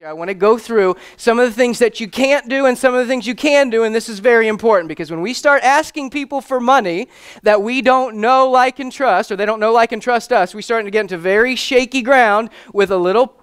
I want to go through some of the things that you can't do and some of the things you can do, and this is very important because when we start asking people for money that we don't know, like, and trust, or they don't know, like, and trust us, we start to get into very shaky ground with a little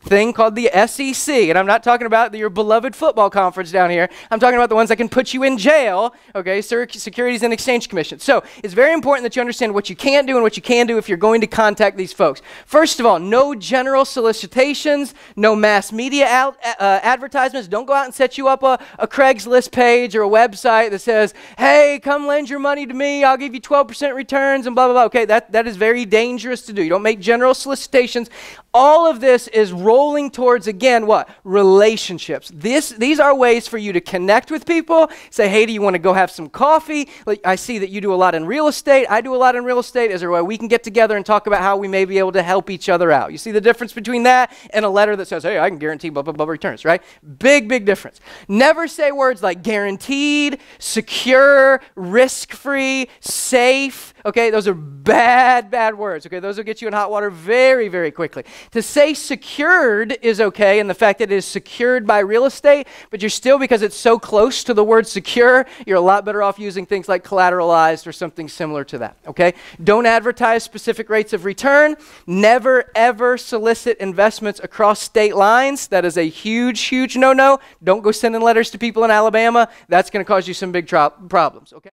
thing called the SEC. And I'm not talking about your beloved football conference down here. I'm talking about the ones that can put you in jail, okay, Securities and Exchange Commission. So it's very important that you understand what you can't do and what you can do if you're going to contact these folks. First of all, no general solicitations, no mass media advertisements. Don't go out and set you up a Craigslist page or a website that says, hey, come lend your money to me, I'll give you 12% returns and blah, blah, blah. Okay, that is very dangerous to do. You don't make general solicitations. All of this is rolling towards, again, what? Relationships. These are ways for you to connect with people. Say, hey, do you want to go have some coffee? Like, I see that you do a lot in real estate. I do a lot in real estate. Is there a way we can get together and talk about how we may be able to help each other out? You see the difference between that and a letter that says, hey, I can guarantee blah, blah, blah returns, right? Big, big difference. Never say words like guaranteed, secure, risk-free, safe. Okay, those are bad, bad words. Okay, those will get you in hot water very, very quickly. To say secured is okay, and the fact that it is secured by real estate, but you're still, because it's so close to the word secure, you're a lot better off using things like collateralized or something similar to that. Okay, don't advertise specific rates of return. Never, ever solicit investments across state lines. That is a huge, huge no-no. Don't go sending letters to people in Alabama. That's going to cause you some big problems. Okay.